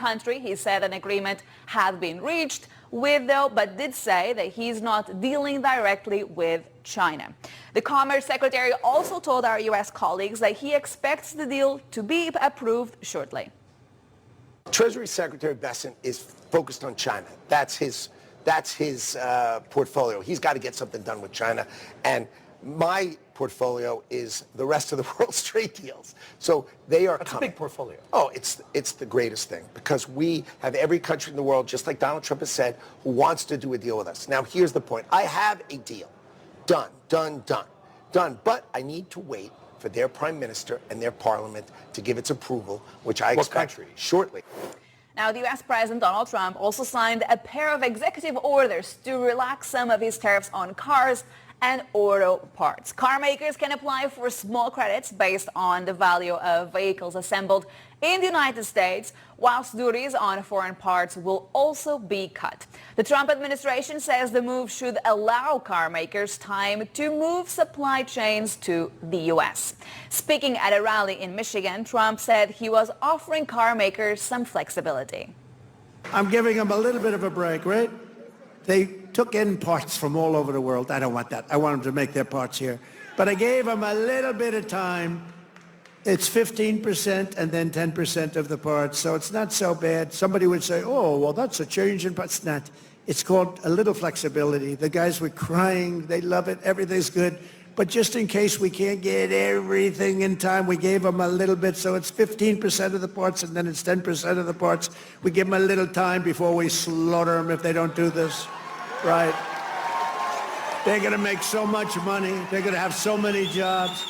country. He said an agreement had been reached with, though, but did say that he's not dealing directly with China. The Commerce Secretary also told our U.S. colleagues that he expects the deal to be approved shortly. Treasury Secretary Bessent is focused on China. That's his portfolio. He's got to get something done with China. And my portfolio is the rest of the world's trade deals. So they are That's coming. a big portfolio. Oh, it's the greatest thing because we have every country in the world, just like Donald Trump has said, who wants to do a deal with us. Now, here's the point. I have a deal. Done. But I need to wait for their prime minister and their parliament to give its approval, which I expect shortly. Now, the U.S. President Donald Trump also signed a pair of executive orders to relax some of his tariffs on cars and auto parts. Car makers can apply for small credits based on the value of vehicles assembled in the United States, whilst duties on foreign parts will also be cut. The Trump administration says the move should allow car makers time to move supply chains to the U.S. Speaking at a rally in Michigan, Trump said he was offering car makers some flexibility. I'm giving them a little bit of a break, right? They took in parts from all over the world. I don't want that. I want them to make their parts here. But I gave them a little bit of time. It's 15% and then 10% of the parts, so it's not so bad. Somebody would say, oh, well, that's a change in parts. It's not. It's called a little flexibility. The guys were crying. They love it. Everything's good. But just in case we can't get everything in time, we gave them a little bit. So it's 15% of the parts and then it's 10% of the parts. We give them a little time before we slaughter them if they don't do this. Right. They're going to make so much money. They're going to have so many jobs.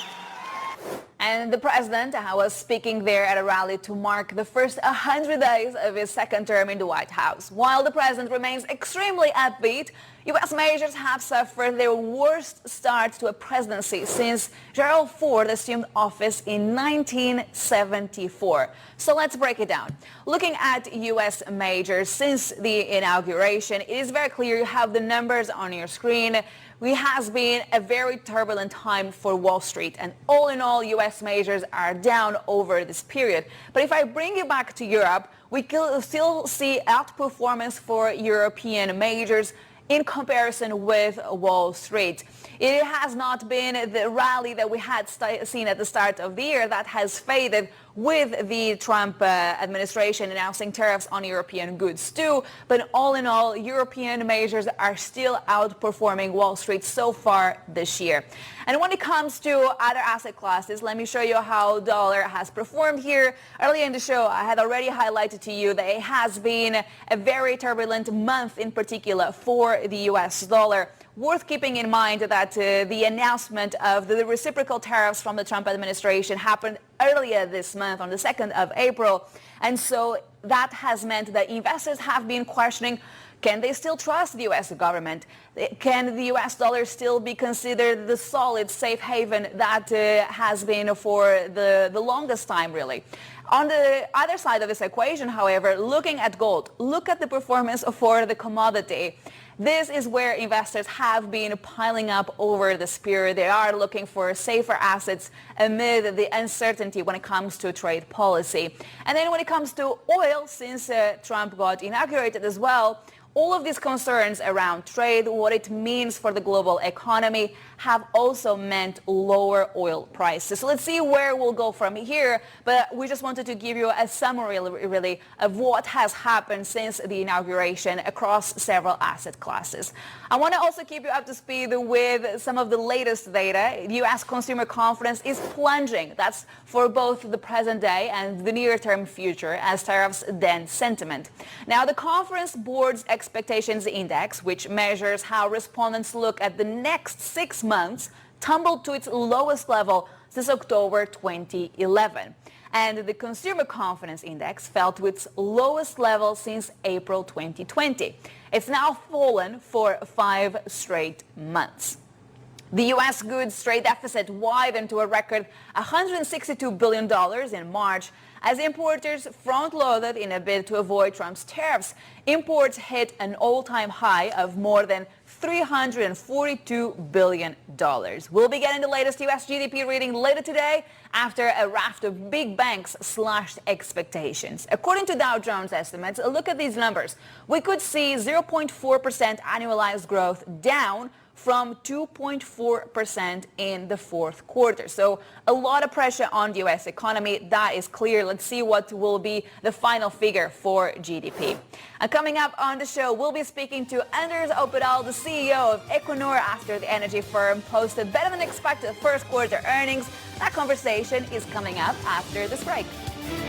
And the president was speaking there at a rally to mark the first 100 days of his second term in the White House. While the president remains extremely upbeat, U.S. majors have suffered their worst start to a presidency since Gerald Ford assumed office in 1974. So let's break it down. Looking at U.S. majors since the inauguration, it is very clear. You have the numbers on your screen. It has been a very turbulent time for Wall Street, and all in all, U.S. majors are down over this period. But if I bring you back to Europe, we can still see outperformance for European majors in comparison with Wall Street. It has not been the rally that we had seen at the start of the year. That has faded with the Trump administration announcing tariffs on European goods too. But all in all, European majors are still outperforming Wall Street so far this year. And when it comes to other asset classes, let me show you how dollar has performed here. Earlier in the show, I had already highlighted to you that it has been a very turbulent month in particular for the US dollar. Worth keeping in mind that the announcement of the reciprocal tariffs from the Trump administration happened earlier this month on the 2nd of April. And so that has meant that investors have been questioning, can they still trust the U.S. government? Can the U.S. dollar still be considered the solid safe haven that has been for the longest time, really? On the other side of this equation, however, looking at gold, look at the performance for the commodity. This is where investors have been piling up over this period. They are looking for safer assets amid the uncertainty when it comes to trade policy. And then when it comes to oil, since Trump got inaugurated as well, all of these concerns around trade, what it means for the global economy, have also meant lower oil prices. So let's see where we'll go from here. But we just wanted to give you a summary, really, of what has happened since the inauguration across several asset classes. I want to also keep you up to speed with some of the latest data. U.S. consumer confidence is plunging. That's for both the present day and the near-term future as tariffs dent sentiment. Now, the Conference Board's Expectations Index, which measures how respondents look at the next 6 months, tumbled to its lowest level since October 2011. And the Consumer Confidence Index fell to its lowest level since April 2020. It's now fallen for 5 straight months. The U.S. goods trade deficit widened to a record $162 billion in March as importers front-loaded in a bid to avoid Trump's tariffs. Imports hit an all-time high of more than $342 billion. We'll be getting the latest U.S. GDP reading later today after a raft of big banks slashed expectations. According to Dow Jones estimates, look at these numbers. We could see 0.4% annualized growth, down from 2.4% in the fourth quarter. So a lot of pressure on the U.S. economy. That is clear. Let's see what will be the final figure for GDP. And coming up on the show, we'll be speaking to Anders Opedal, the CEO of Equinor, after the energy firm posted better than expected first quarter earnings. That conversation is coming up after this break.